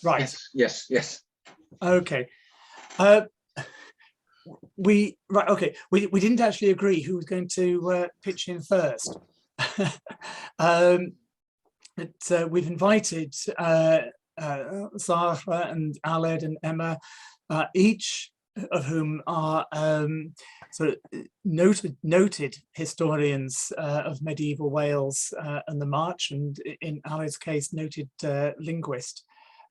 Right. Yes, yes, yes. Okay. We didn't actually agree who was going to pitch in first. But we've invited Zara and Aled and Emma, each of whom are sort of noted historians of medieval Wales and the March, and in Aled's case, noted linguist,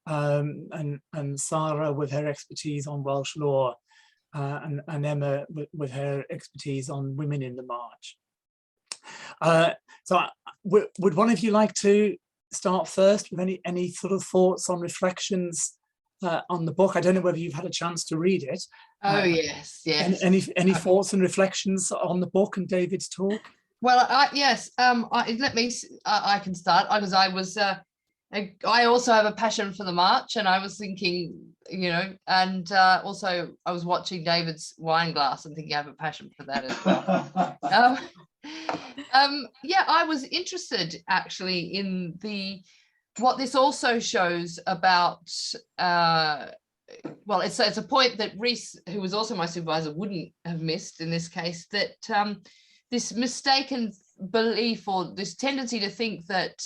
and Zara with her expertise on Welsh law, and Emma with her expertise on women in the March. Would one of you like to start first with any sort of thoughts on reflections on the book? I don't know whether you've had a chance to read it. Oh yes. Any thoughts and reflections on the book and David's talk? Well, yes. I can start because I also have a passion for the March, and I was thinking, and also I was watching David's wine glass and thinking I have a passion for that as well. Yeah, I was interested actually in what this also shows about. Well, it's a point that Reese, who was also my supervisor, wouldn't have missed in this case, that this mistaken belief or this tendency to think that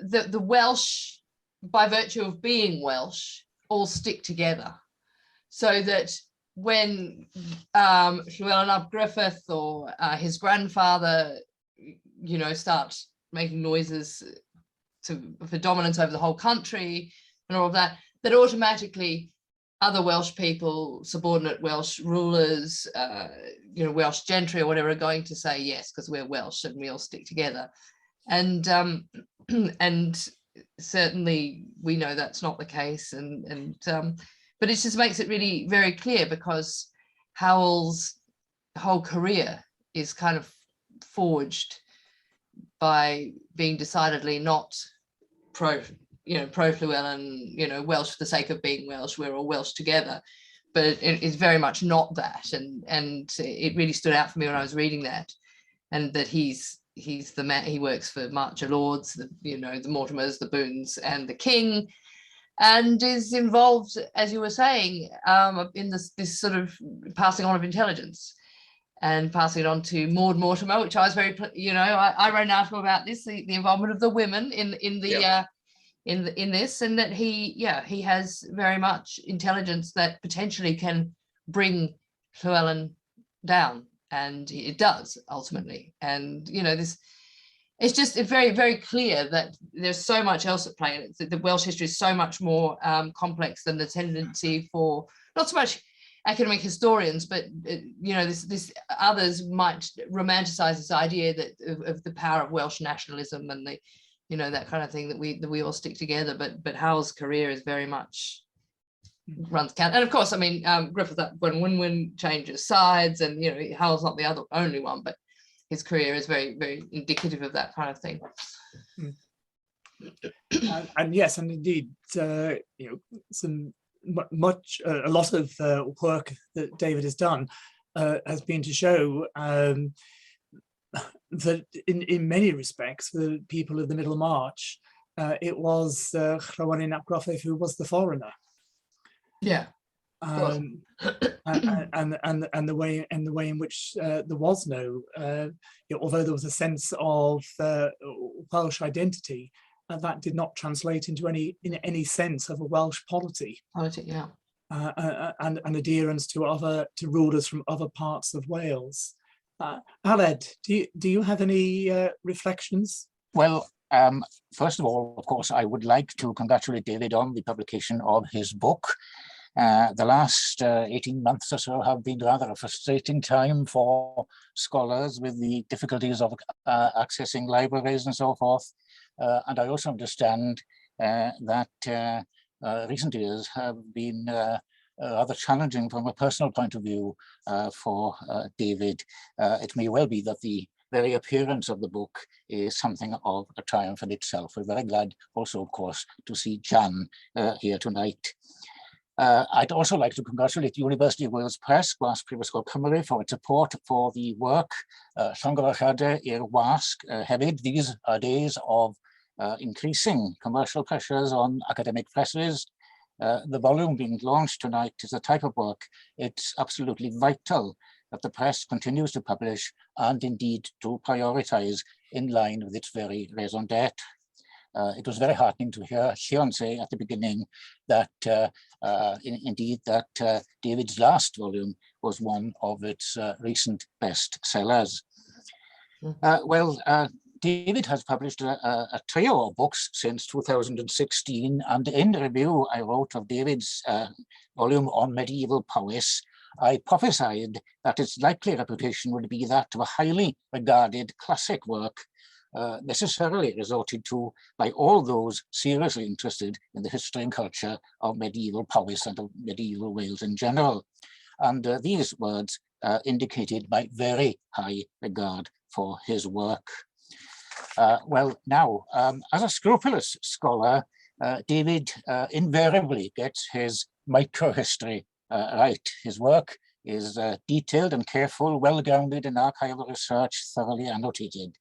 the Welsh, by virtue of being Welsh, all stick together, so that when Llewellyn ap Griffith or his grandfather, start making noises for dominance over the whole country and all of that, that automatically other Welsh people, subordinate Welsh rulers, Welsh gentry or whatever, are going to say yes, because we're Welsh and we all stick together. And and certainly we know that's not the case, but it just makes it really very clear, because Howell's whole career is kind of forged by being decidedly not pro Llewellyn, Welsh for the sake of being Welsh, we're all Welsh together, but it is very much not that, and it really stood out for me when I was reading that, and that he's the man. He works for March of Lords, the Mortimers, the Boons, and the King, and is involved, as you were saying, in this sort of passing on of intelligence and passing it on to Maud Mortimer, which I was very, I wrote an article about this, the involvement of the women in this, and that he has very much intelligence that potentially can bring Llewellyn down, and it does ultimately. And it's just very, very clear that there's so much else at play, and the Welsh history is so much more complex than the tendency for not so much academic historians, but this others might romanticize this idea that of the power of Welsh nationalism and the that kind of thing, that we all stick together. But Howell's career is very much runs counter. And of course, I mean, Griffith, when Wynwyn changes sides, and Howell's not the only one, but his career is very, very indicative of that kind of thing. And yes, and indeed, a lot of work that David has done has been to show that in many respects, the people of the Middle March, it was Llewellyn ap Griffith who was the foreigner. Yeah. And the way in which there was no, although there was a sense of Welsh identity, that did not translate into any sense of a Welsh polity. Yeah. And adherence to rulers from other parts of Wales. Aled, do you have any reflections? Well, first of all, of course, I would like to congratulate David on the publication of his book. The last 18 months or so have been rather a frustrating time for scholars with the difficulties of accessing libraries and so forth. And I also understand that recent years have been rather challenging from a personal point of view for David. It may well be that the very appearance of the book is something of a triumph in itself. We're very glad also, of course, to see Jan here tonight. I'd also like to congratulate University of Wales Press, Gwas Prifysgol Cymru, for its support for the work. Llongyfarchiadau i'r wasg hefyd. These are days of increasing commercial pressures on academic presses, the volume being launched tonight is the type of work it's absolutely vital that the press continues to publish and indeed to prioritize in line with its very raison d'etre. It was very heartening to hear Sion say at the beginning that indeed that David's last volume was one of its recent bestsellers. David has published a trio of books since 2016, and in the review I wrote of David's volume on medieval prowess, I prophesied that its likely reputation would be that of a highly regarded classic work, necessarily resorted to by all those seriously interested in the history and culture of medieval prowess and of medieval Wales in general. And these words indicated my very high regard for his work. As a scrupulous scholar, David invariably gets his microhistory right. His work is detailed and careful, well-grounded in archival research, thoroughly annotated.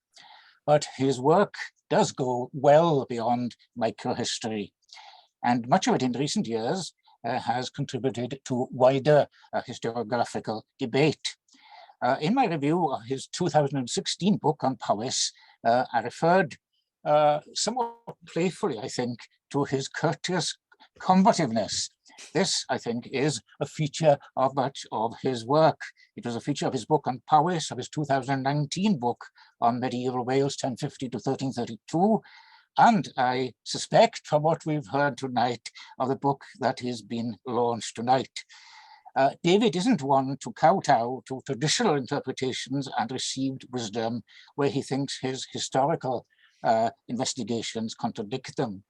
But his work does go well beyond microhistory, and much of it in recent years has contributed to wider historiographical debate. In my review of his 2016 book on prowess, I referred somewhat playfully, I think, to his courteous combativeness. This, I think, is a feature of much of his work. It was a feature of his book on prowess, of his 2019 book on medieval Wales 1050 to 1332, and I suspect from what we've heard tonight of the book that has been launched tonight. David isn't one to kowtow to traditional interpretations and received wisdom where he thinks his historical investigations contradict them.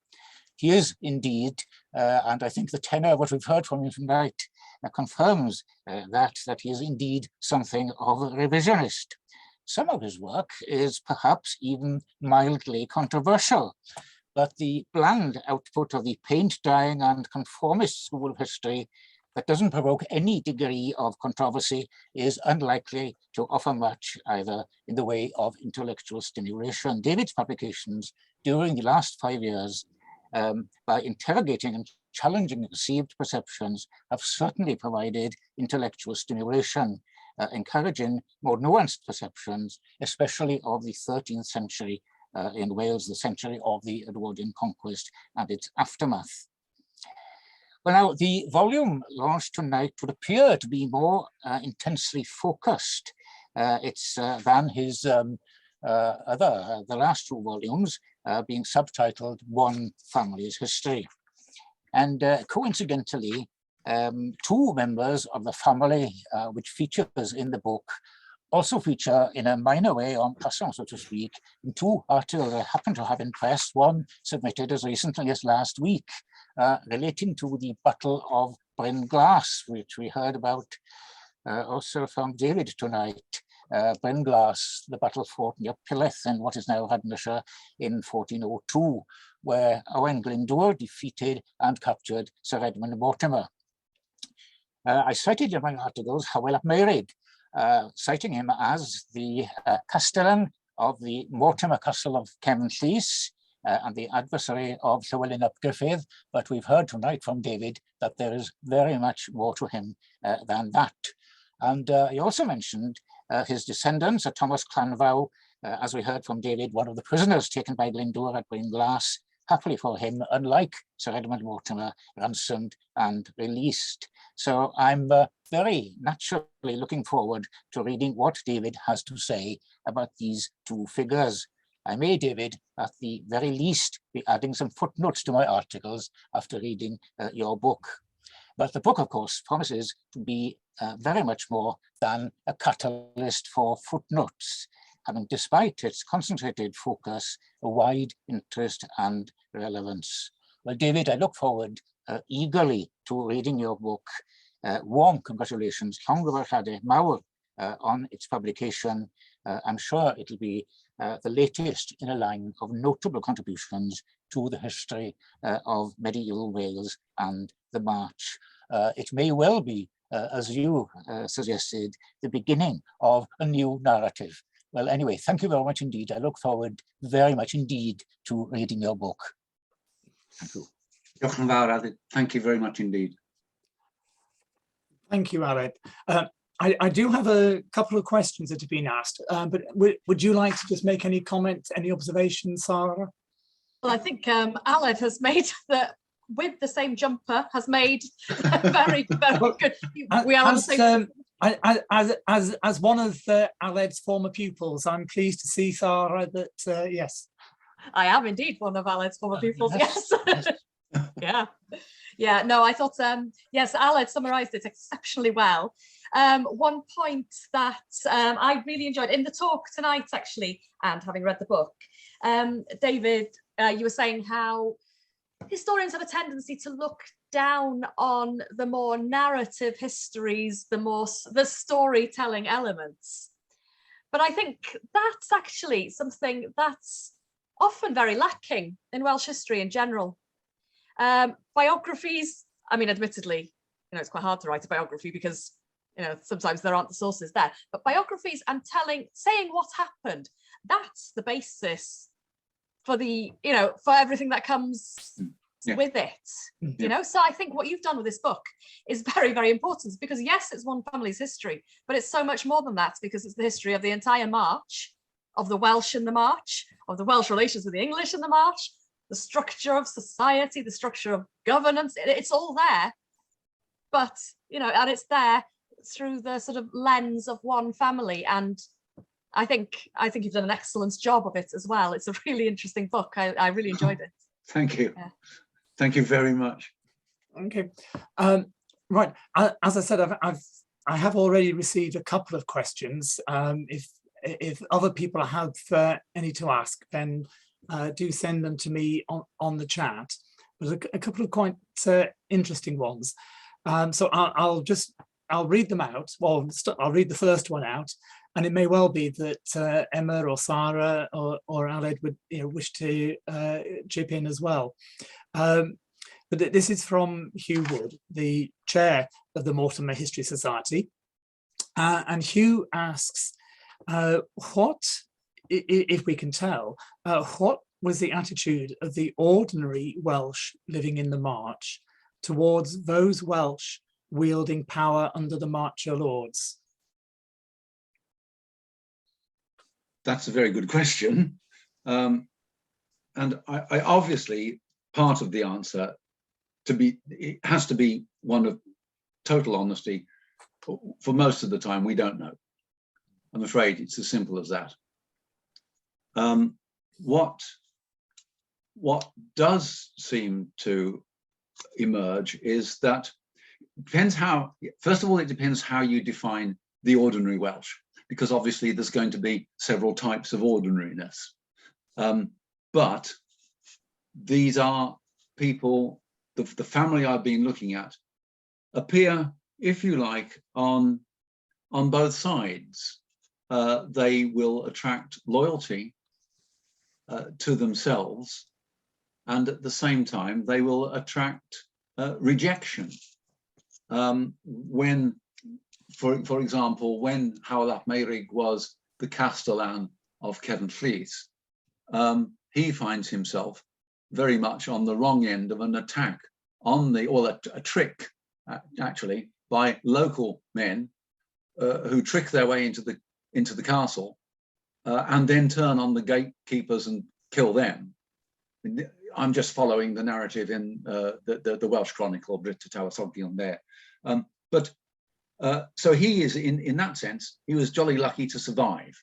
He is indeed, and I think the tenor of what we've heard from him tonight confirms that he is indeed something of a revisionist. Some of his work is perhaps even mildly controversial, but the bland output of the paint drying and conformist school of history that doesn't provoke any degree of controversy is unlikely to offer much either in the way of intellectual stimulation. David's publications during the last 5 years, by interrogating and challenging received perceptions, have certainly provided intellectual stimulation, encouraging more nuanced perceptions, especially of the 13th century in Wales, the century of the Edwardian conquest and its aftermath. Well, now, the volume launched tonight would appear to be more intensely focused than his the last two volumes, being subtitled One Family's History. And coincidentally, two members of the family, which features in the book, also feature in a minor way, en passant, so to speak, in two articles I happen to have in press, one submitted as recently as last week, relating to the Battle of Bryn Glas, which we heard about also from David tonight. Bryn Glas, the battle fought near Pillith in what is now Hadnashire in 1402, where Owen Glyndwr defeated and captured Sir Edmund Mortimer. I cited in my articles Hywel ap Meirig, citing him as the castellan of the Mortimer Castle of Cefn Llys and the adversary of Llywelyn ap Gruffydd, but we've heard tonight from David that there is very much more to him than that. And he also mentioned his descendants, Thomas Clanvow, as we heard from David, one of the prisoners taken by Glyndwr at Bryn Glas, happily for him, unlike Sir Edmund Mortimer, ransomed and released. So I'm very naturally looking forward to reading what David has to say about these two figures. I may, David, at the very least, be adding some footnotes to my articles after reading your book. But the book, of course, promises to be very much more than a catalyst for footnotes, having, despite its concentrated focus, a wide interest and relevance. Well, David, I look forward eagerly to reading your book. Warm congratulations, llongyfarchiadau mawr on its publication. I'm sure it'll be the latest in a line of notable contributions to the history of medieval Wales and the March. It may well be, as you suggested, the beginning of a new narrative Well, anyway, thank you very much indeed. I look forward very much indeed to reading your book. Thank you. Diolch yn fawr, Aled. Thank you very much indeed. Thank you, Aled. I do have a couple of questions that have been asked, but would you like to just make any comments, any observations, Sarah? Well, I think Aled has made with the same jumper, has made very, very good. We are on the same. As one of Aled's former pupils, I'm pleased to see, Sarah, that yes. I am indeed one of Aled's former pupils, yes. Yeah, no, I thought, yes, Aled summarised it exceptionally well. One point that I really enjoyed in the talk tonight, actually, and having read the book, David, you were saying how historians have a tendency to look down on the more narrative histories, the storytelling elements. But I think that's actually something that's often very lacking in Welsh history in general. Biographies, I mean, admittedly, it's quite hard to write a biography because, sometimes there aren't the sources there, but biographies and saying what happened, that's the basis for for everything that comes with it, so I think what you've done with this book is very, very important, because yes, it's one family's history, but it's so much more than that, because it's the history of the entire March, of the Welsh in the March, of the Welsh relations with the English in the March, the structure of society, the structure of governance, it's all there. But, and it's there through the sort of lens of one family. And I think you've done an excellent job of it as well. It's a really interesting book. I really enjoyed it. Thank you. Yeah. Thank you very much. Okay. Right. As I said, I have already received a couple of questions. If other people have any to ask, then do send them to me on the chat. There's a couple of quite interesting ones. So I'll read them out. Well, I'll read the first one out, and it may well be that Emma or Sarah or Aled would wish to chip in as well. But this is from Hugh Wood, the chair of the Mortimer History Society, and Hugh asks, what, if we can tell, what was the attitude of the ordinary Welsh living in the March towards those Welsh wielding power under the Marcher lords? That's a very good question. And I obviously, part of the answer it has to be one of total honesty. For most of the time, we don't know. I'm afraid it's as simple as that. What does seem to emerge is that first of all, it depends how you define the ordinary Welsh, because obviously there's going to be several types of ordinariness. But these are people, the family I've been looking at, appear, if you like, on both sides. They will attract loyalty to themselves, and at the same time they will attract rejection. When, for example, when Hywel ap Meirig was the Castellan of Cefnflith, he finds himself very much on the wrong end of an attack or a trick, actually, by local men who trick their way into the castle and then turn on the gatekeepers and kill them. I'm just following the narrative in the Welsh Chronicle, Brut y Tywysogion there. So he is, in that sense, he was jolly lucky to survive.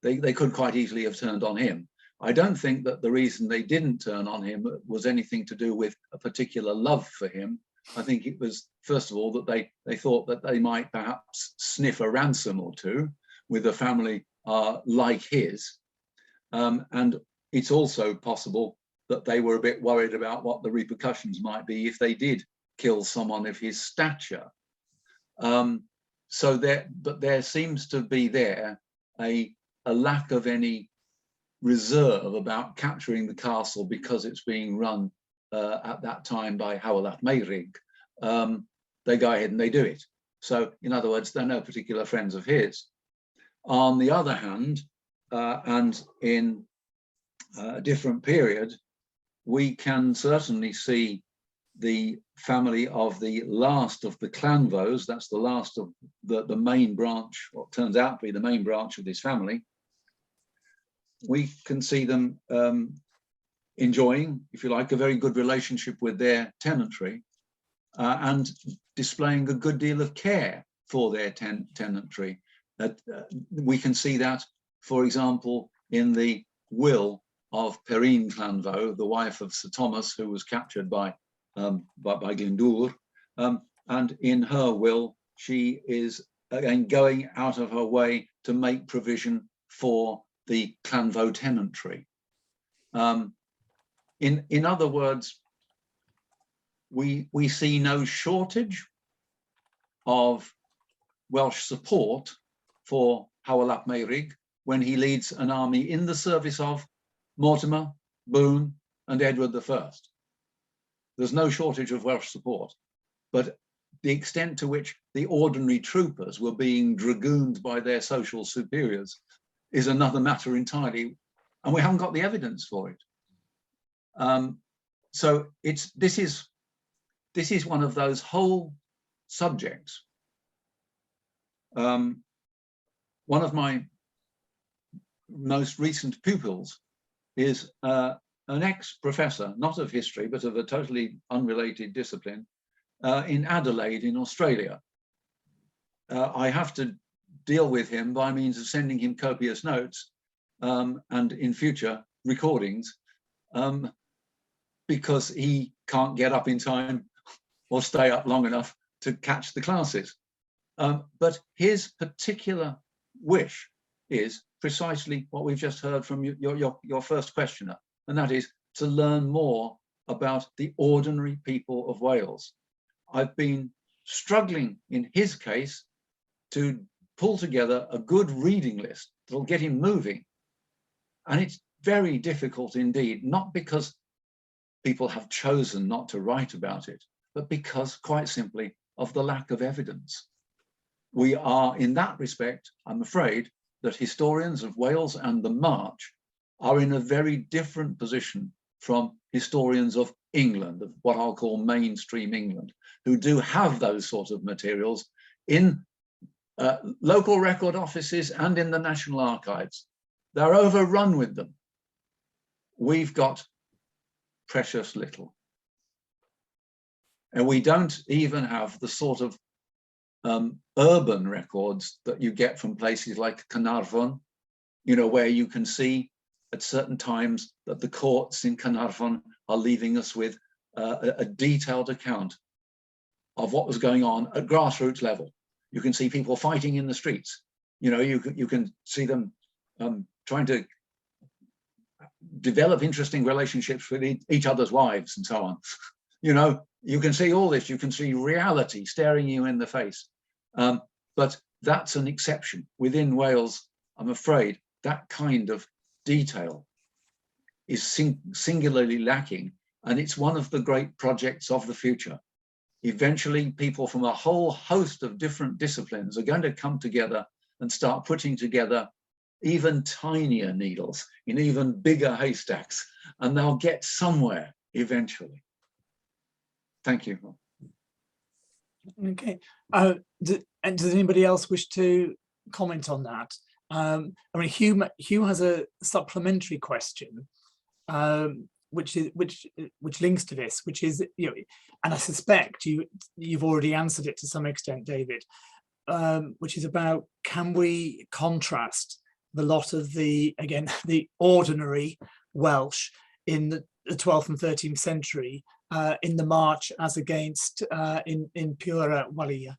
They could quite easily have turned on him. I don't think that the reason they didn't turn on him was anything to do with a particular love for him. I think it was, first of all, that they thought that they might perhaps sniff a ransom or two with a family like his. And it's also possible that they were a bit worried about what the repercussions might be if they did kill someone of his stature. But there seems to be there a lack of any reserve about capturing the castle because it's being run at that time by Hywel ap Meirig. They go ahead and they do it. So in other words, they're no particular friends of his. On the other hand, and in a different period, we can certainly see the family of the last of the Clanvos, that's the last of the main branch, what turns out to be the main branch of this family. We can see them enjoying, if you like, a very good relationship with their tenantry and displaying a good deal of care for their tenantry. We can see that, for example, in the will of Perrine Clanvo, the wife of Sir Thomas, who was captured by Glyndŵr, and in her will, she is again going out of her way to make provision for the Clanvo tenantry. In other words, we see no shortage of Welsh support for Hywel ap Meirig when he leads an army in the service of Mortimer, Boone, and Edward I. There's no shortage of Welsh support, but the extent to which the ordinary troopers were being dragooned by their social superiors is another matter entirely, and we haven't got the evidence for it. So this is one of those whole subjects. One of my most recent pupils is an ex-professor, not of history, but of a totally unrelated discipline, in Adelaide in Australia. I have to deal with him by means of sending him copious notes and in future recordings, because he can't get up in time or stay up long enough to catch the classes. But his particular wish is precisely what we've just heard from your first questioner, and that is to learn more about the ordinary people of Wales. I've been struggling in his case to pull together a good reading list that'll get him moving. And it's very difficult indeed, not because people have chosen not to write about it, but because quite simply of the lack of evidence. We are, in that respect, I'm afraid, that historians of Wales and the March are in a very different position from historians of England, of what I'll call mainstream England, who do have those sort of materials in local record offices and in the National Archives. They're overrun with them. We've got precious little. And we don't even have the sort of urban records that you get from places like Carnarvon, you know, where you can see at certain times that the courts in Carnarvon are leaving us with a detailed account of what was going on at grassroots level. You can see people fighting in the streets. You know, you can see them trying to develop interesting relationships with each other's wives and so on. You know, you can see all this. You can see reality staring you in the face. But that's an exception. Within Wales, I'm afraid, that kind of detail is singularly lacking. And it's one of the great projects of the future. Eventually, people from a whole host of different disciplines are going to come together and start putting together even tinier needles in even bigger haystacks, and they'll get somewhere eventually. Thank you. Okay. And does anybody else wish to comment on that? I mean, Hugh has a supplementary question, which links to this, which is, you know, and I suspect you've already answered it to some extent, David, which is about, can we contrast the lot of the ordinary Welsh in the 12th and 13th century in the March as against in pure Walia?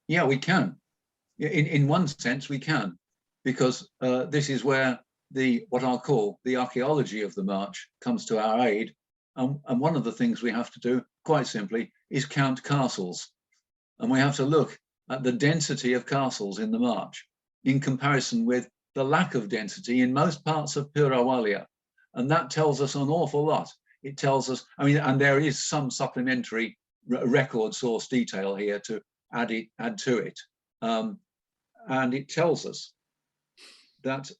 Yeah, we can. In one sense, we can, because this is where what I'll call the archaeology of the March comes to our aid. And one of the things we have to do, quite simply, is count castles. And we have to look at the density of castles in the March in comparison with the lack of density in most parts of Pura Walia. And that tells us an awful lot. It tells us, I mean, and there is some supplementary record source detail here to add to it. and it tells us that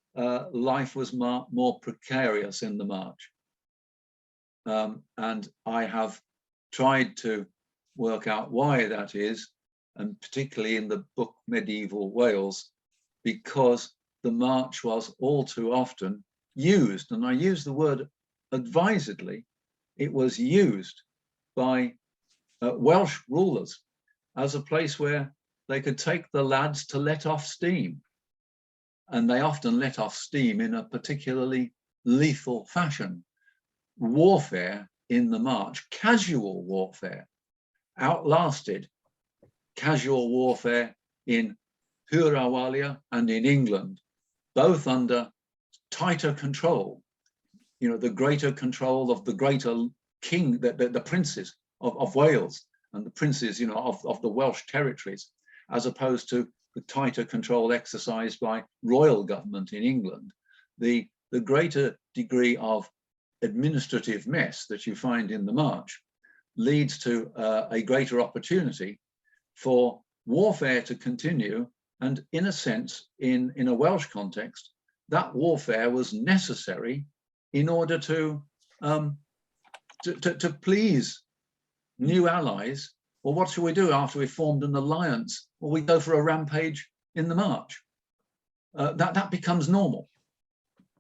life was more precarious in the March. And I have tried to work out why that is, and particularly in the book Medieval Wales, because the March was all too often used, and I use the word advisedly, it was used by Welsh rulers as a place where they could take the lads to let off steam. And they often let off steam in a particularly lethal fashion. Warfare in the March, casual warfare, outlasted casual warfare in Hwyrhäwaliaeth and in England, both under tighter control, you know, the greater control of the greater king, the princes of Wales and the princes, you know, of the Welsh territories, as opposed to the tighter control exercised by royal government in England. The greater degree of administrative mess that you find in the March leads to a greater opportunity for warfare to continue. And in a sense, in a Welsh context, that warfare was necessary in order to please new allies. Well, what shall we do after we've formed an alliance? Well, we go for a rampage in the March. That becomes normal.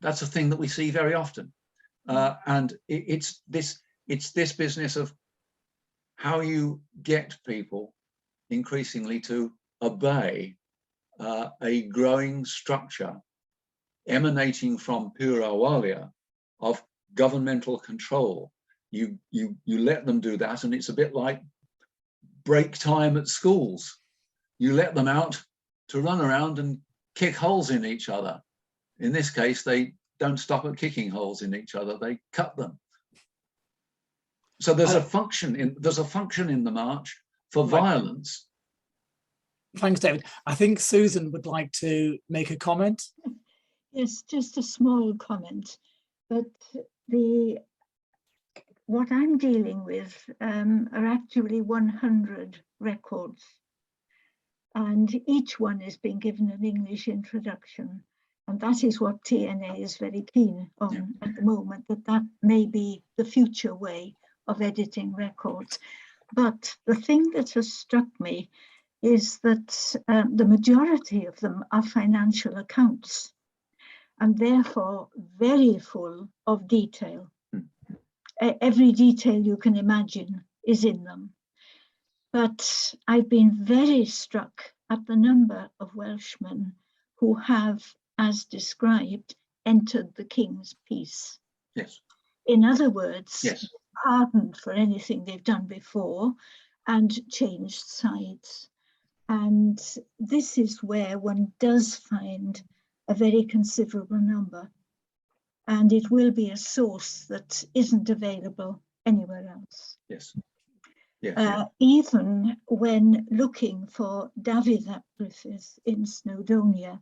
That's a thing that we see very often. And it's this business of how you get people increasingly to obey a growing structure emanating from Hwyrhäwaliaeth of governmental control. You let them do that, and it's a bit like break time at schools. You let them out to run around and kick holes in each other. In this case, they don't stop at kicking holes in each other, they cut them. So there's a function in the March for violence. Thanks, David. I think Susan would like to make a comment. Yes, just a small comment, but what I'm dealing with are actually 100 records, and each one is being given an English introduction, and that is what TNA is very keen on at the moment, that may be the future way of editing records. But the thing that has struck me is that the majority of them are financial accounts, and therefore very full of detail. Every detail you can imagine is in them. But I've been very struck at the number of Welshmen who have, as described, entered the King's peace. Yes. In other words, yes, pardoned for anything they've done before and changed sides. And this is where one does find a very considerable number. And it will be a source that isn't available anywhere else. Yes. Yes. Even when looking for David ap Griffith in Snowdonia,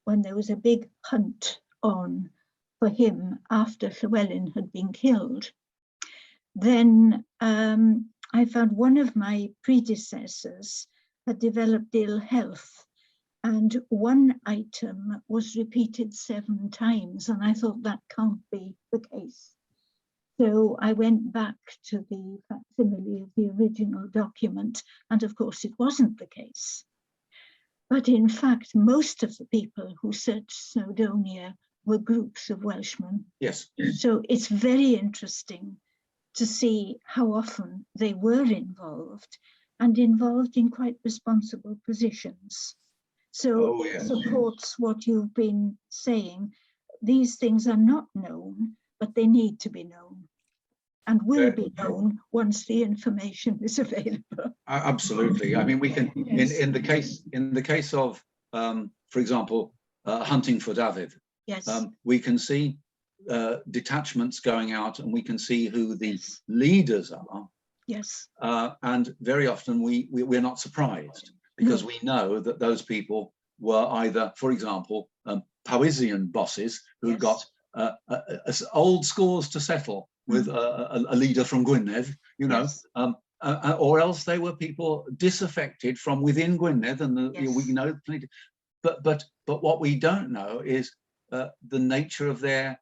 when there was a big hunt on for him after Llywelyn had been killed, then I found one of my predecessors had developed ill health, and one item was repeated 7 times, and I thought that can't be the case. So I went back to the facsimile of the original document, and of course it wasn't the case. But in fact, most of the people who searched Snowdonia were groups of Welshmen. Yes. So it's very interesting to see how often they were involved, and involved in quite responsible positions. So it supports what you've been saying. These things are not known, but they need to be known, and will be known once the information is available. Absolutely. I mean, we can, Yes. in the case of, for example, hunting for David. Yes. We can see detachments going out, and we can see who the leaders are. Yes. And very often we're not surprised, because we know that those people were either, for example, Powisian bosses who got old scores to settle with a leader from Gwynedd, you know, or else they were people disaffected from within Gwynedd, and we know plenty. but what we don't know is the nature of their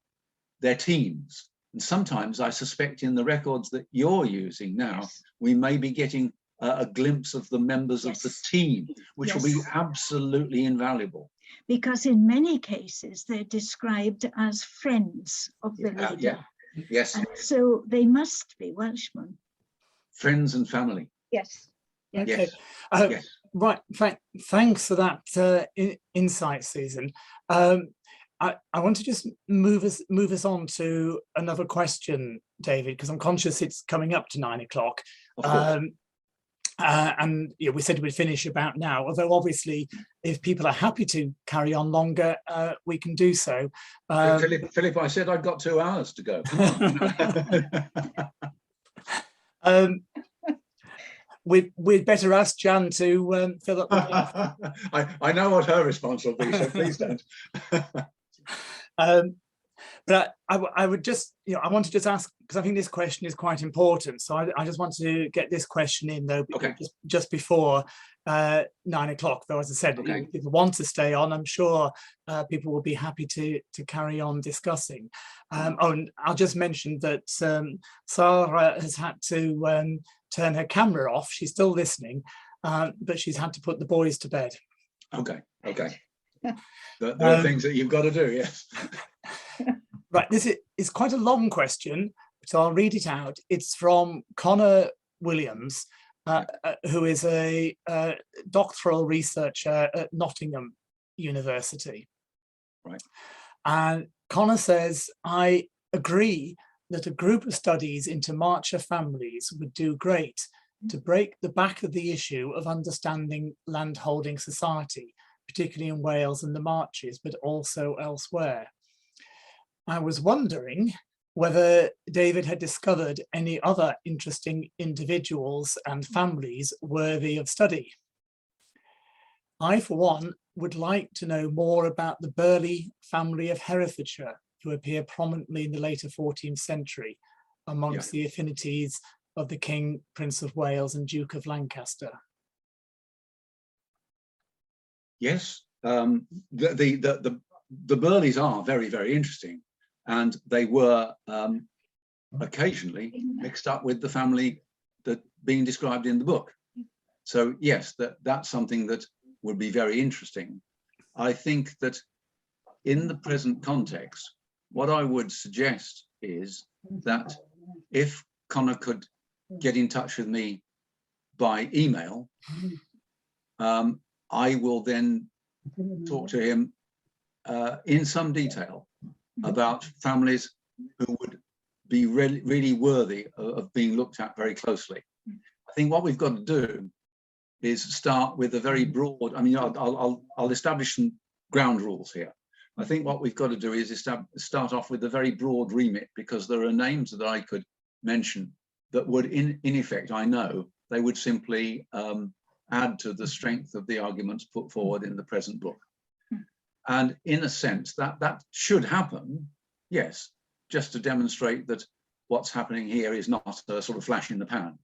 teams. And sometimes I suspect in the records that you're using now, Yes. we may be getting a glimpse of the members of the Yes. team, which will be Yes. absolutely invaluable. Because in many cases they're described as friends of the leader. Yeah. Yes. And so they must be Welshmen. Friends and family. Yes. Okay. Yes. Yes. Right. Thanks for that insight, Susan. I want to just move us on to another question, David, because I'm conscious it's coming up to 9 o'clock. Of course. And yeah, we said we'd finish about now, although obviously if people are happy to carry on longer, we can do so. Philip, I said I've got 2 hours to go. Come on. We'd better ask Jan to fill up the gap. I know what her response will be, so please don't. But I would just, I want to just ask, because I think this question is quite important. So I just want to get this question in, though, Okay. just before 9 o'clock. Though, as I said, Okay. if people want to stay on, I'm sure people will be happy to carry on discussing. And I'll just mention that Sarah has had to turn her camera off. She's still listening, but she's had to put the boys to bed. Okay. There are things that you've got to do, yes. Right, this is quite a long question, so I'll read it out. It's from Connor Williams, who is a doctoral researcher at Nottingham University. Right. And Connor says, I agree that a group of studies into Marcher families would do great to break the back of the issue of understanding landholding society, particularly in Wales and the Marches, but also elsewhere. I was wondering whether David had discovered any other interesting individuals and families worthy of study. I, for one, would like to know more about the Burley family of Herefordshire, who appear prominently in the later 14th century amongst the affinities of the King, Prince of Wales and Duke of Lancaster. Yes, the Burleys are very, very interesting. And they were occasionally mixed up with the family that being described in the book. So yes, that's something that would be very interesting. I think that in the present context, what I would suggest is that if Connor could get in touch with me by email, I will then talk to him in some detail about families who would be really worthy of being looked at very closely. I think what we've got to do is start with a very broad, I'll establish some ground rules here. I think what we've got to do is start off with a very broad remit, because there are names that I could mention that would, in effect, I know, they would simply add to the strength of the arguments put forward in the present book. And in a sense, that should happen, yes, just to demonstrate that what's happening here is not a sort of flash in the pan.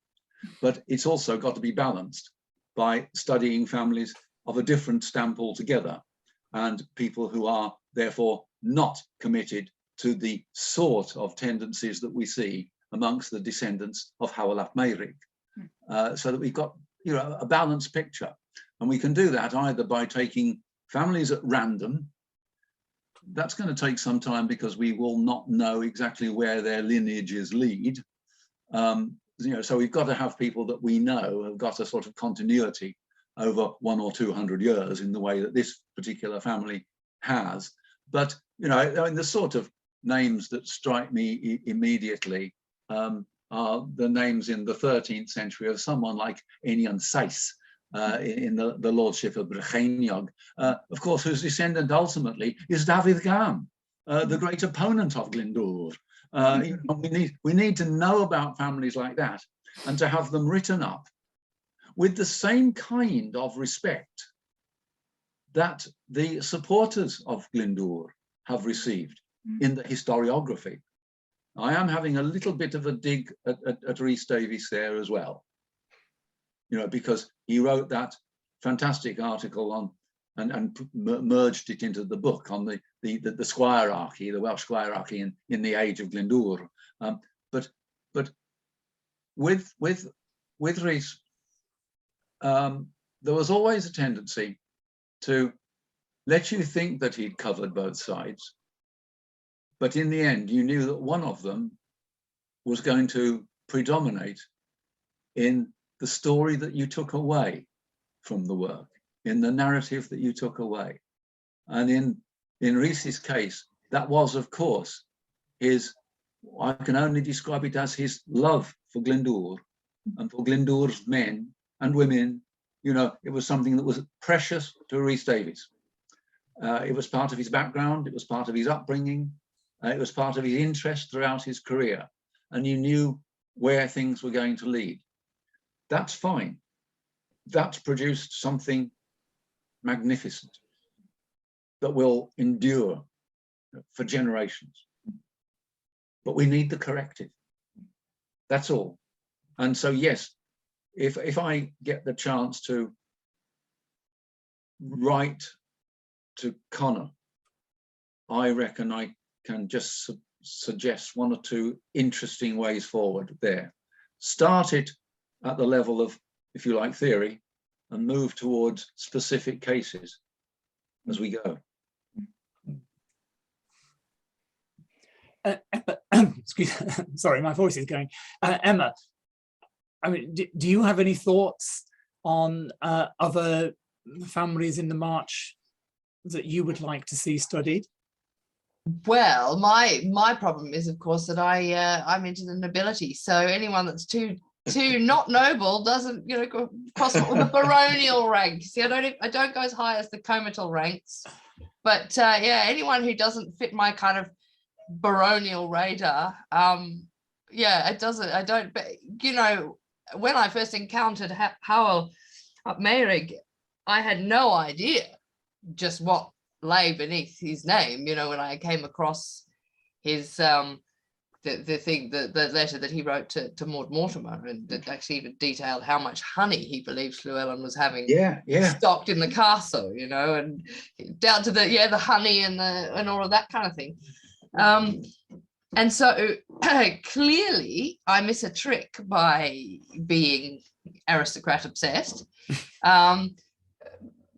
But it's also got to be balanced by studying families of a different stamp altogether, and people who are therefore not committed to the sort of tendencies that we see amongst the descendants of Hywel ap Meirig, so that we've got a balanced picture. And we can do that either by taking families at random. That's going to take some time because we will not know exactly where their lineages lead. So we've got to have people that we know have got a sort of continuity over 100 or 200 years in the way that this particular family has. But the sort of names that strike me immediately are the names in the 13th century of someone like Einion Sais, in the lordship of Brycheiniog, of course, whose descendant ultimately is Dafydd Gam, the great opponent of Glyndŵr. We need to know about families like that and to have them written up with the same kind of respect that the supporters of Glyndŵr have received in the historiography. I am having a little bit of a dig at Rhys Davies there as well, because he wrote that fantastic article on and merged it into the book on the squirearchy, the Welsh squirearchy in the age of Glyndŵr. But with Rhys, there was always a tendency to let you think that he'd covered both sides, but in the end, you knew that one of them was going to predominate in the story that you took away from the work, in the narrative that you took away. And in Rhys's case, that was, of course, I can only describe it as his love for Glyndŵr and for Glyndŵr's men and women. You know, it was something that was precious to Rhys Davies. It was part of his background, it was part of his upbringing, it was part of his interest throughout his career, and you knew where things were going to lead. That's fine. That's produced something magnificent that will endure for generations. But we need the corrective. That's all. And so, yes, if I get the chance to write to Connor, I reckon I can just suggest one or two interesting ways forward there. Start it at the level of, if you like, theory, and move towards specific cases as we go. Excuse me, sorry, my voice is going. Emma, I mean, do you have any thoughts on other families in the March that you would like to see studied? Well, my problem is, of course, that I'm into the nobility. So anyone that's too not noble doesn't, you know, cross with the baronial rank. See, I don't go as high as the comital ranks, but yeah, anyone who doesn't fit my kind of baronial radar, yeah, it doesn't. I don't. But you know, when I first encountered Howell up Meirig, I had no idea just what lay beneath his name. You know, when I came across his the letter that he wrote to Maud Mortimer, and that actually even detailed how much honey he believed Llewellyn was having stocked in the castle, you know, and down to the honey and all of that kind of thing. And so clearly I miss a trick by being aristocrat obsessed.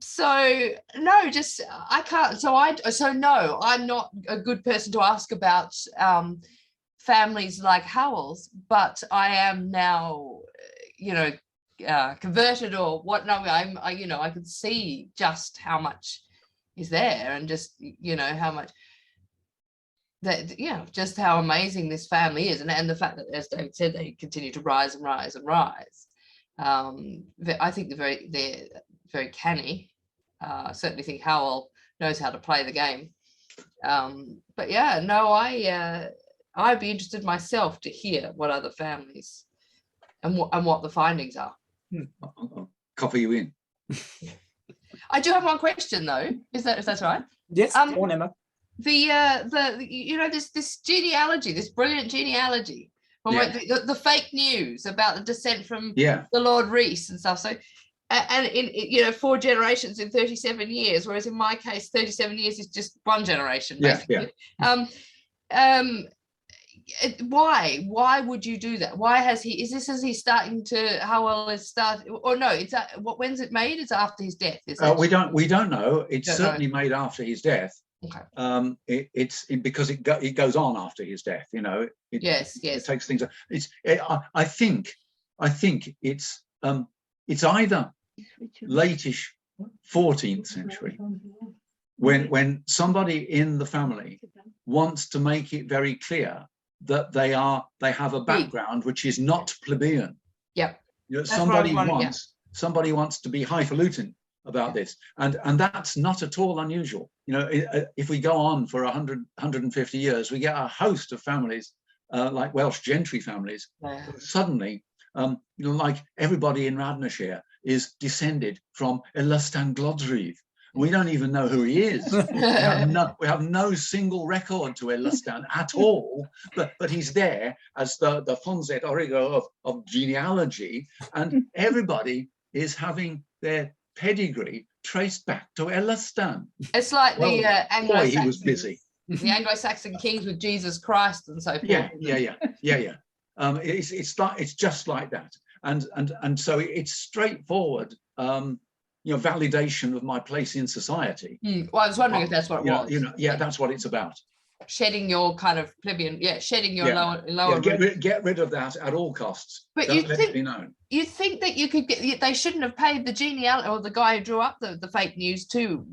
So no, just I can't. So no, I'm not a good person to ask about families like Howell's, but I am now, you know, converted or what? No, I could see just how much is there, and just, you know, how much that, yeah, just how amazing this family is, and the fact that, as David said, they continue to rise and rise and rise. I think they're very canny. Certainly think Howell knows how to play the game. But yeah, no, I'd be interested myself to hear what other families and what the findings are. I'll copy you in. I do have one question though. If that's right? Yes, go on, Emma. You know, this genealogy, this brilliant genealogy, the fake news about the descent from the Lord Rhys and stuff. So, and in, you know, 4 generations in 37 years, whereas in my case, 37 years is just one generation, basically. Why would you do that? Why has he? Is he starting to? How well is start? Or no? It's when's it made? It's after his death. Is it? We don't know. It's certainly made after his death. Okay. Because it goes on after his death. You know. It takes things. I think it's either latish 14th century when somebody in the family wants to make it very clear that they have a background which is not plebeian. Yep. You know, somebody wants to be highfalutin about this, and that's not at all unusual. You know, if we go on for 150 years, we get a host of families like Welsh gentry families. Suddenly, you know, like everybody in Radnorshire is descended from Elystan Glodreve. We don't even know who he is. We have no single record to Elystan at all, but he's there as the Fonset Origo of genealogy, and everybody is having their pedigree traced back to Elastan. It's like Well, the boy, he was Anglo-Saxon, busy. the Anglo-Saxon kings with Jesus Christ and so forth. Yeah. It's just like that, and so it's straightforward. Validation of my place in society. Well, I was wondering if that's what it was. That's what it's about. Shedding your kind of plebeian, shedding your lower. Get rid of that at all costs. But Don't let it be known. You think that you could get? They shouldn't have paid the genealogy or the guy who drew up the fake news too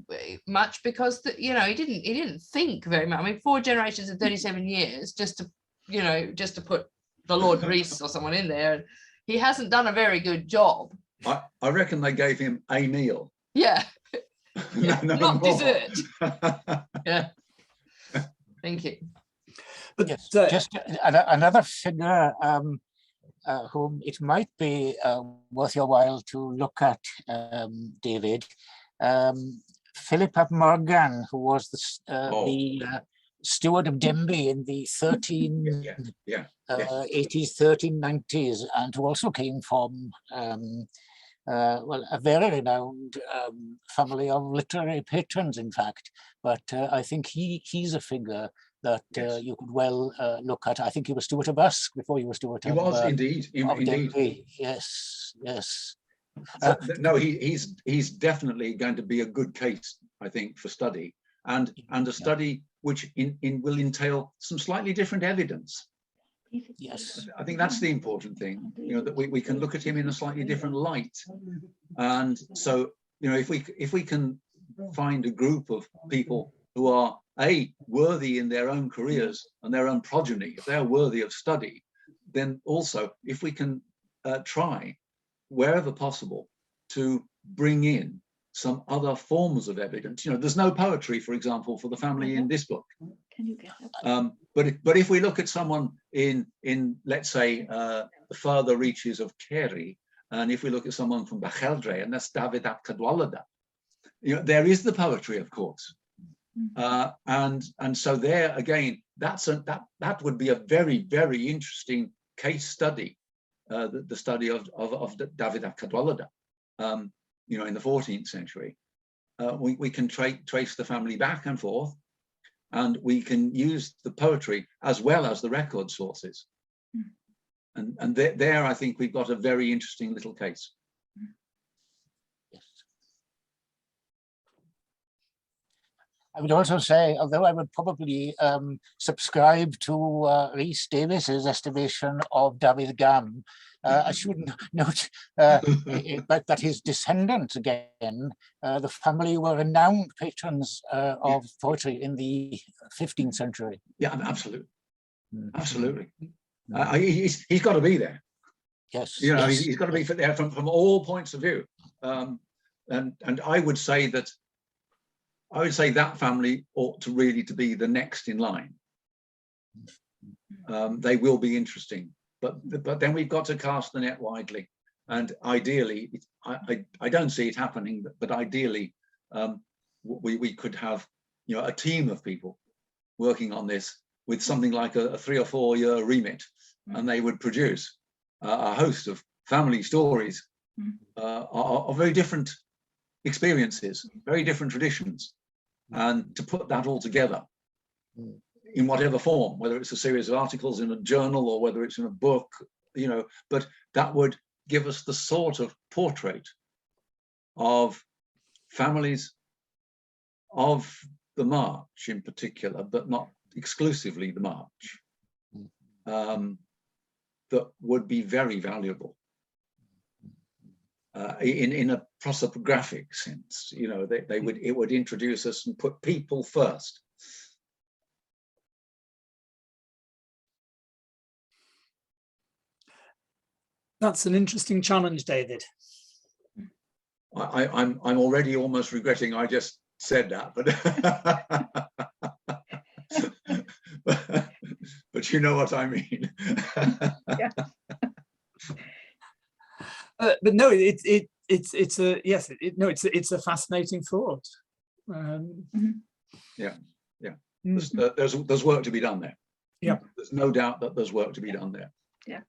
much, because he didn't think very much. I mean, 4 generations in 37 years just to put the Lord Rees or someone in there. He hasn't done a very good job. I reckon they gave him a meal. Yeah. No Not more. dessert. Yeah. Thank you. But Yes, just another figure whom it might be worth your while to look at, David. Philip of Morgan, who was the steward of Denbigh in the 1380s, 1390s, and who also came from a very renowned family of literary patrons, in fact. But I think he's a figure that you could well look at. I think he was Stewart of Usk before he was Stewart of Indeed. Denbigh. Yes. No, he's definitely going to be a good case, I think, for study, and a study which will entail some slightly different evidence. Yes, I think that's the important thing, that we can look at him in a slightly different light. And so, if we can find a group of people who are worthy in their own careers and their own progeny, if they're worthy of study, then also if we can try wherever possible to bring in some other forms of evidence. There's no poetry, for example, for the family in this book. Can you get that? But if we look at someone in let's say the further reaches of Kerry, and if we look at someone from Bacheldre, and that's David ap Cadwaladr, there is the poetry, of course, and so there again, that would be a very, very interesting case study, the study of David ap Cadwaladr, in the 14th century. We can trace the family back and forth, and we can use the poetry as well as the record sources. And there, I think we've got a very interesting little case. yes. I would also say, although I would probably subscribe to Rhys Davis's estimation of David Gam, I should note that his descendants, again, the family were renowned patrons of poetry in the 15th century. Yeah, absolutely. Absolutely. He's got to be there. Yes. Yes. He's got to be there from all points of view. And I would say that family ought to really to be the next in line. They will be interesting, but then we've got to cast the net widely, and ideally, I don't see it happening, but ideally, we could have a team of people working on this with something like a 3 or 4 year remit, and they would produce a host of family stories of very different experiences, very different traditions, and to put that all together in whatever form, whether it's a series of articles in a journal or whether it's in a book, but that would give us the sort of portrait of families of the March in particular, but not exclusively the March, that would be very valuable in a prosopographic sense. It would introduce us and put people first. That's an interesting challenge, David. I'm already almost regretting I just said that, but you know what I mean. Yeah. But no, it's a fascinating thought. Yeah. There's work to be done there. Yeah, there's no doubt that there's work to be done there. Yeah.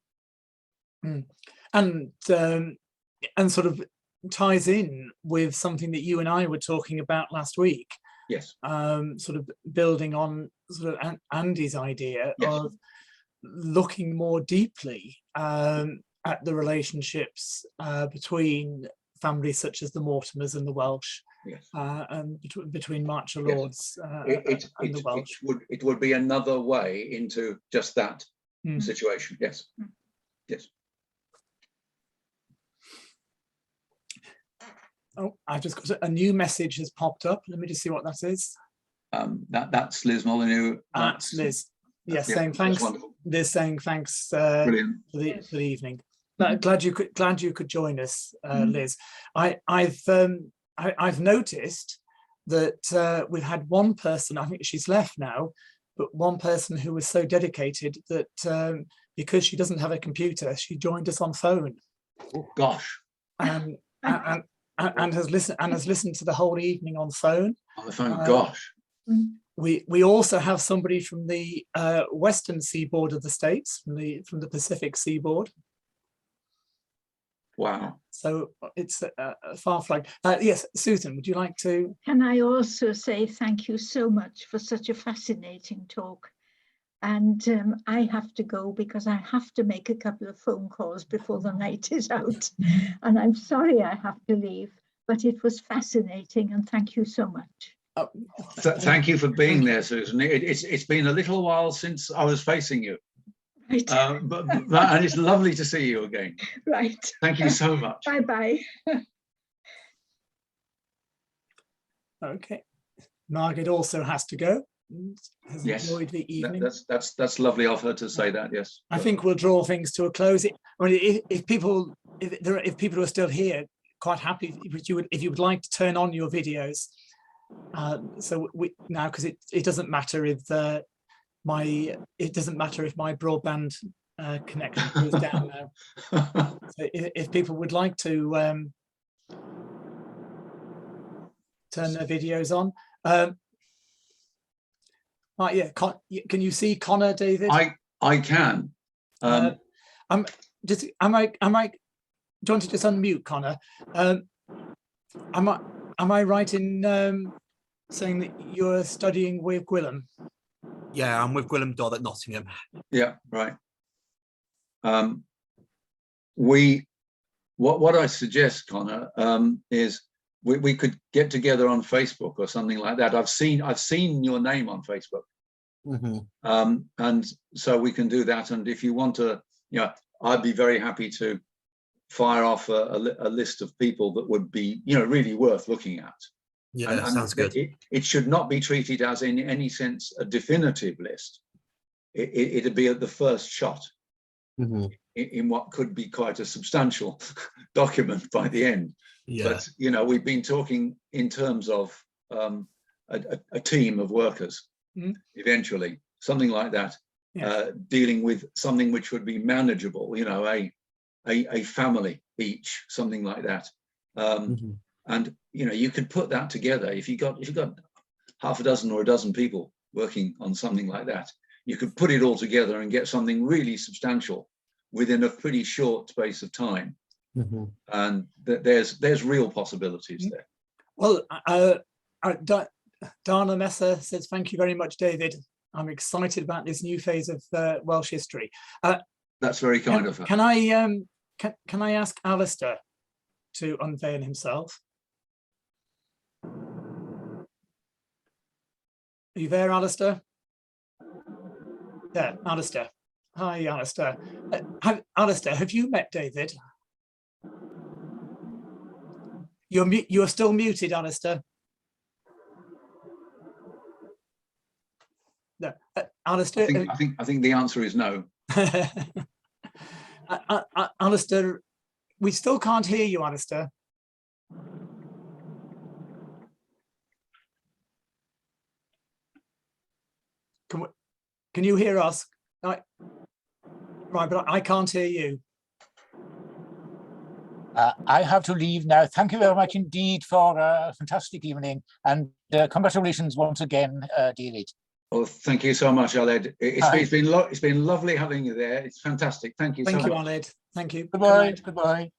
And sort of ties in with something that you and I were talking about last week. Yes. Sort of building on sort of Andy's idea Yes. of looking more deeply at the relationships between families such as the Mortimers and the Welsh, Yes. and between Marcher Yes. Lords and the Welsh. It would be another way into just that situation. Yes. Yes. Oh, I've just got a new message has popped up. Let me just see what that is. That's Liz Molyneux. That's Liz. Yes, yeah, saying thanks. wonderful. Liz saying thanks Brilliant. for the evening. Glad you could join us, Liz. I've noticed that we've had one person, I think she's left now, but one person who was so dedicated that because she doesn't have a computer, she joined us on phone. Oh gosh. And has listened to the whole evening on phone. On the phone, gosh. We also have somebody from the western seaboard of the States, from the Pacific seaboard. Wow. So it's a far flight. Yes, Susan, would you like to? Can I also say thank you so much for such a fascinating talk? And I have to go because I have to make a couple of phone calls before the night is out. And I'm sorry I have to leave, but it was fascinating and thank you so much. Thank you for being there, Susan. It's been a little while since I was facing you. Right. And it's lovely to see you again. Right. Thank you so much. Bye-bye. Okay. Margaret also has to go. Has Yes, enjoyed the evening. that's lovely of her to say that. Yes. I think we'll draw things to a close. If people are still here, quite happy if you would like to turn on your videos. So we now, because it doesn't matter if my broadband connection goes down now. So if people would like to turn their videos on. Right, yeah. Can you see Connor, David? I can. I'm just. Am I? Do you want to just unmute Connor? Am I right in saying that you're studying with Gwilym? Yeah, I'm with Gwilym Dodd at Nottingham. Yeah, right. What I suggest, Connor, is we could get together on Facebook or something like that. I've seen your name on Facebook. Mm-hmm. And so we can do that. And if you want to, I'd be very happy to fire off a list of people that would be, really worth looking at. Yeah, that sounds good. It should not be treated as in any sense a definitive list. It'd be at the first shot. Mm-hmm. in what could be quite a substantial document by the end. Yeah. But we've been talking in terms of a team of workers. Eventually, something like that. Yes. Dealing with something which would be manageable, a family each, something like that. And you could put that together. If you got half a dozen or a dozen people working on something like that, you could put it all together and get something really substantial within a pretty short space of time. And there's real possibilities there. Well, Dana Messer says, thank you very much, David. I'm excited about this new phase of Welsh history. That's very kind of her. Can I ask Alistair to unveil himself? Are you there, Alistair? Yeah, Alistair. Hi, Alistair. Alistair, have you met David? You're still muted, Alistair. No, Alistair. I think the answer is no. Alistair, we still can't hear you, Alistair. Can you hear us? Right, but I can't hear you. I have to leave now. Thank you very much indeed for a fantastic evening, and congratulations once again, David. Oh, thank you so much, Aled. It's been lovely having you there. It's fantastic. Thank you. Thank you, Aled. Thank you. Goodbye. Goodbye.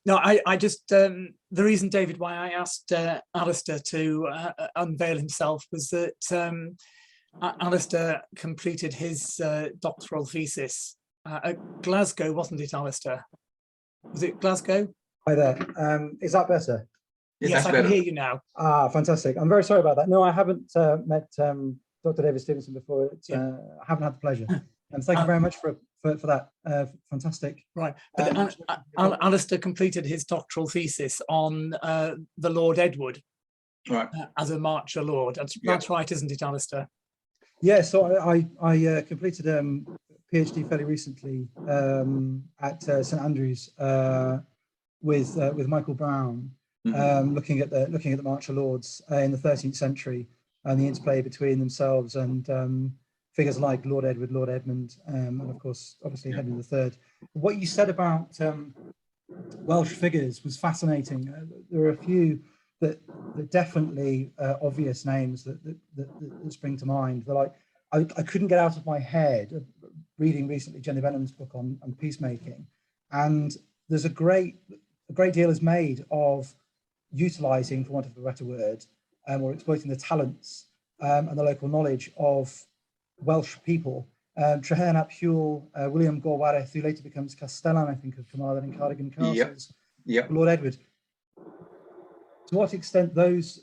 No, I just, the reason, David, why I asked Alistair to unveil himself was that Alistair completed his doctoral thesis at Glasgow, wasn't it, Alistair? Was it Glasgow? Hi there. Is that better? Yes, I can hear you now. Ah, fantastic. I'm very sorry about that. No, I haven't met Dr. David Stephenson before. I haven't had the pleasure. And thank you very much for that. Fantastic. Right. But Alistair completed his doctoral thesis on the Lord Edward as a marcher lord. That's right, isn't it, Alistair? Yeah, so I completed a PhD fairly recently at St Andrews with Michael Brown, looking at the marcher lords in the 13th century and the interplay between themselves and figures like Lord Edward, Lord Edmund, and of course, obviously Henry III. What you said about Welsh figures was fascinating. There are a few that definitely obvious names that spring to mind. They're like, I couldn't get out of my head reading recently Jenny Benham's book on peacemaking, and there's a great deal is made of utilising, for want of a better word, or exploiting the talents and the local knowledge of Welsh people. Treherne ap Hywel, William Gorwareth, who later becomes Castellan, I think, of Carmarthen and Cardigan Castles, Lord Edward. To what extent those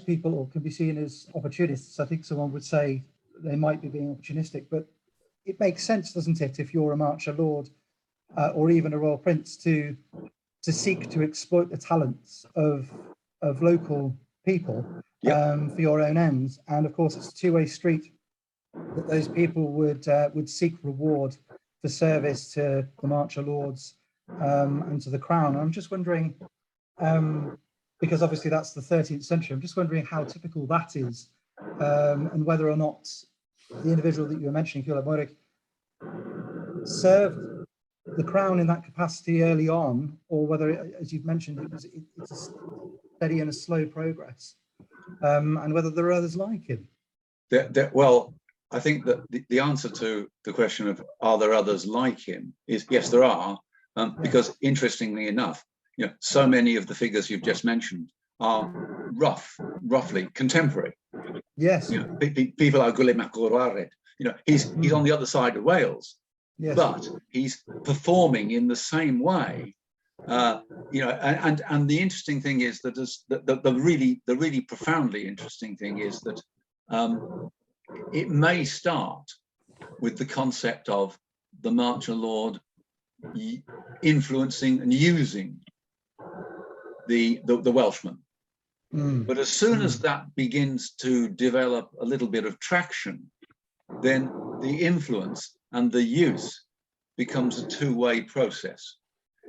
people can be seen as opportunists? I think someone would say they might be being opportunistic, but it makes sense, doesn't it, if you're a marcher lord or even a royal prince to seek to exploit the talents of local people for your own ends. And of course, it's a two-way street that those people would seek reward for service to the marcher lords and to the crown. And I'm just wondering, because obviously that's the 13th century, I'm just wondering how typical that is, and whether or not the individual that you were mentioning, Hywel Morrig, served the crown in that capacity early on, or whether, as you've mentioned, it's a steady and a slow progress, and whether there are others like him. Well, I think that the answer to the question of are there others like him is yes, there are, because interestingly enough, so many of the figures you've just mentioned are roughly contemporary. Yes. People like Gwilym ap Gorwareth. He's on the other side of Wales, but he's performing in the same way. And the interesting thing is that the really profoundly interesting thing is that it may start with the concept of the marcher lord influencing and using the Welshman. But as soon as that begins to develop a little bit of traction, then the influence and the use becomes a two-way process.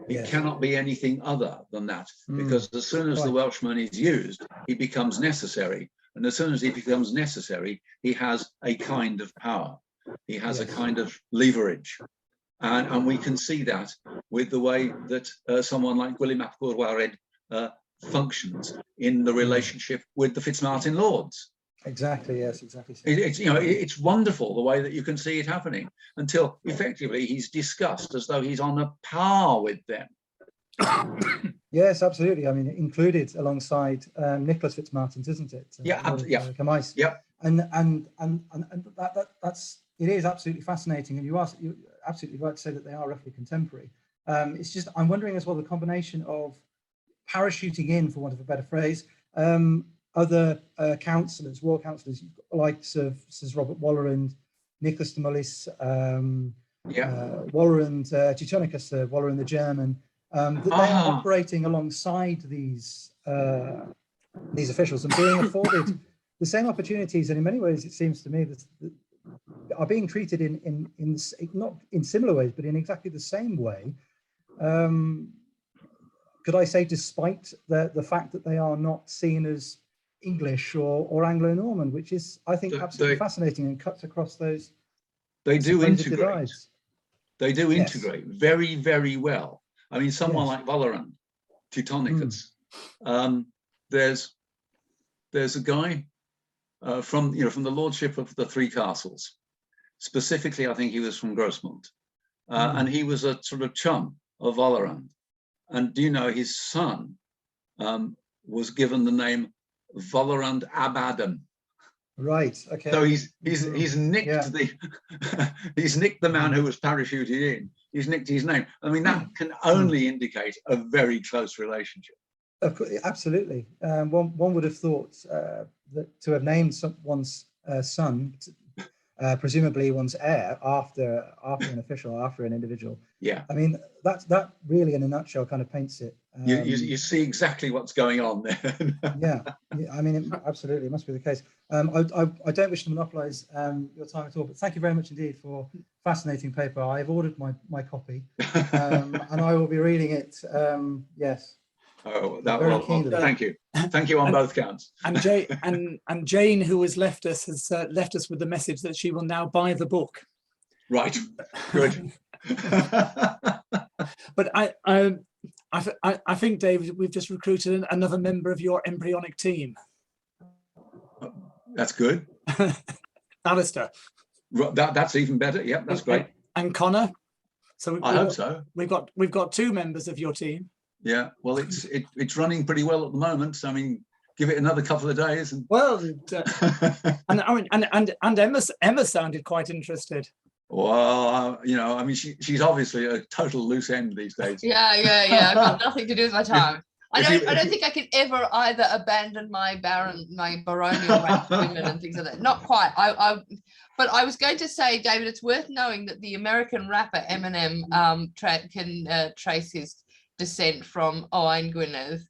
It cannot be anything other than that, because as soon as the Welshman is used, he becomes necessary. And as soon as he becomes necessary, he has a kind of power. He has a kind of leverage. And we can see that with the way that someone like Gwilym ap Gorwareth functions in the relationship with the Fitzmartin lords. Exactly, yes, exactly. It's wonderful the way that you can see it happening until effectively he's discussed as though he's on a par with them. Yes, absolutely. I mean, included alongside Nicholas Fitzmartin's, isn't it? Camais. And that's it is absolutely fascinating. And you're absolutely right to say that they are roughly contemporary. It's just I'm wondering as well the combination of parachuting in, for want of a better phrase, other councillors, royal councillors, likes of Sir Robert Wallerand, Nicholas de Mullis, Wallerand, Teutonicus, Wallerand the German, that they are operating alongside these officials and being afforded the same opportunities, and in many ways, it seems to me that are being treated in not in similar ways, but in exactly the same way. Could I say, despite the fact that they are not seen as English or Anglo-Norman, which is, I think, absolutely fascinating and cuts across those. They do integrate. Divides. They do integrate very, very well. I mean, someone like Wallerand, Teutonicus. There's a guy from the lordship of the Three Castles. Specifically, I think he was from Grosmont, and he was a sort of chum of Wallerand. And do you know his son was given the name Volerand ab Adam? Right. Okay. So he's nicked Yeah. he's nicked the man who was parachuted in. He's nicked his name. I mean, that can only indicate a very close relationship. Of course, absolutely. One would have thought that to have named one's son, presumably one's heir, after an official, after an individual. Yeah. I mean, that really, in a nutshell, kind of paints it. You see exactly what's going on there. Yeah. I mean, absolutely, it must be the case. I don't wish to monopolise your time at all, but thank you very much indeed for fascinating paper. I've ordered my copy, and I will be reading it. Yes. Oh, thank you on both counts. And Jane, who has left us, has left us with the message that she will now buy the book. Right. Good. But I think, David, we've just recruited another member of your embryonic team. That's good. Alistair. That's even better. Yep, that's great. And Connor. So I hope so. We've got 2 members of your team. Yeah. Well, it's running pretty well at the moment. So, I mean, give it another couple of days. And well, and Emma sounded quite interested. Well, I mean, she's obviously a total loose end these days. Yeah. I've got nothing to do with my time. I don't think I could ever either abandon my baronial rank women and things like that. Not quite. But I was going to say, David, it's worth knowing that the American rapper Eminem can trace his descent from Owain Gwynedd.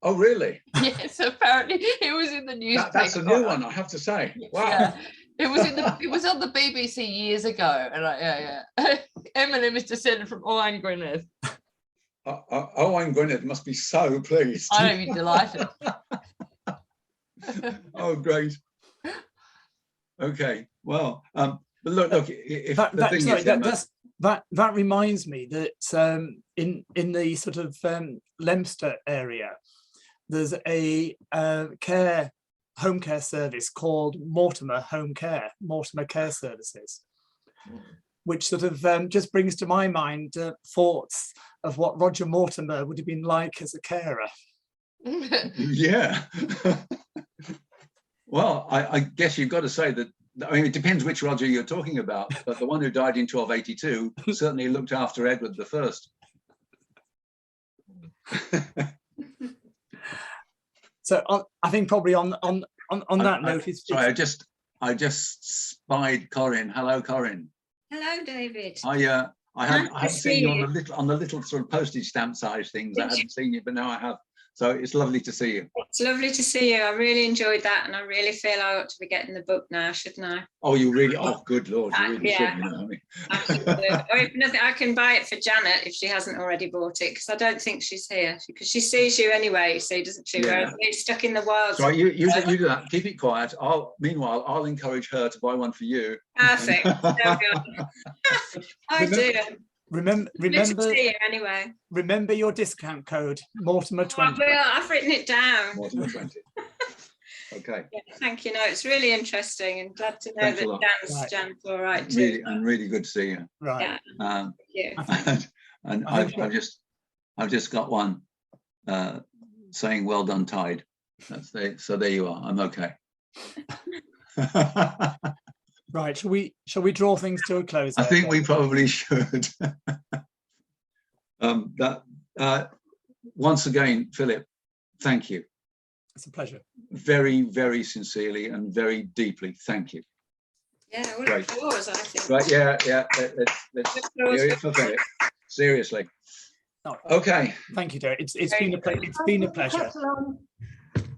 Oh, really? Yes, apparently it was in the newspaper. That's a new one, I have to say. Wow. Yeah. It was on the BBC years ago, and Eminem is descended from Owain Gwynedd. Owain Gwynedd must be so pleased. I'd be delighted. Oh, great. Okay, well, but look. If that reminds me that in the sort of Leicester area, there's a home care service called Mortimer Care Services, which sort of just brings to my mind thoughts of what Roger Mortimer would have been like as a carer. Yeah. Well, I guess you've got to say that, I mean, it depends which Roger you're talking about, but the one who died in 1282 certainly looked after Edward I. So I think probably on that note, sorry, I just spied Corinne. Hello, Corinne. Hello, David. I haven't seen you on the little sort of postage stamp size things. I hadn't seen you, but now I have. So it's lovely to see you. It's lovely to see you. I really enjoyed that, and I really feel I ought to be getting the book now, shouldn't I? Oh, you really? Oh, good Lord, you really yeah. should. You know, I should do. Or if nothing, I can buy it for Janet if she hasn't already bought it, because I don't think she's here, because she sees you anyway, you see, doesn't she? Yeah. Whereas we're stuck in the wilds. So you do that. Keep it quiet. Meanwhile, I'll encourage her to buy one for you. Perfect. There we go. Oh dear. Remember, anyway. Remember your discount code, Mortimer 20. Well, I've written it down. Mortimer 20. Okay. Yeah, thank you. No, it's really interesting, and glad to know that Jan's all right too. Really, and really good to see you. Right. Yeah. Thank you. And I've just got one saying "well done, Tide." So there you are. I'm okay. Right, shall we draw things to a close? I think we probably should. Once again, Philip, thank you. It's a pleasure. Very, very sincerely and very deeply, thank you. Yeah, well, applause, I think. Right, yeah. Let's hear it for Philip. Seriously. Oh, okay. Thank you, Derek. It's been a pleasure.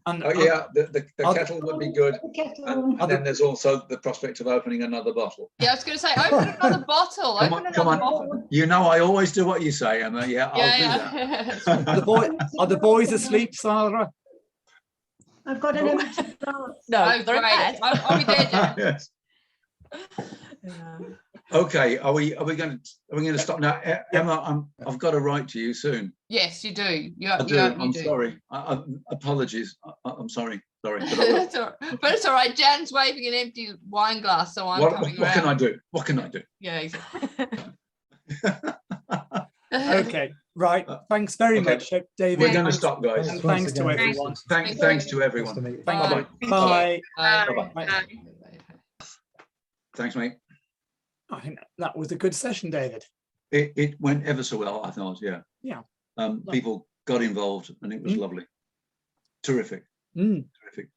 And the kettle would be good. And then there's also the prospect of opening another bottle. Yeah, I was going to say, open another bottle. Come on. Bottle. You know, I always do what you say, Emma. Yeah, I'll do that. Are the boys asleep, Sarah? I've got an empty glass. No, they're in bed. I'll be there, Jen. Yes. Okay, are we going to stop now? Emma, I've got to write to you soon. Yes, you do. I'm sorry. Apologies. I'm sorry. But it's all right. Jan's waving an empty wine glass, so I'm coming around. What can I do? Yeah, exactly. Okay. Right. Thanks very okay. much, David. We're going to Thanks- stop, guys. And Once thanks to again. everyone. Thanks to everyone. Nice to meet you. Thank you. Bye-bye. Bye. Bye-bye. Thanks, mate. I think that was a good session, David. It went ever so well, I thought. Yeah. Yeah. People got involved, and it was lovely. Terrific. Terrific.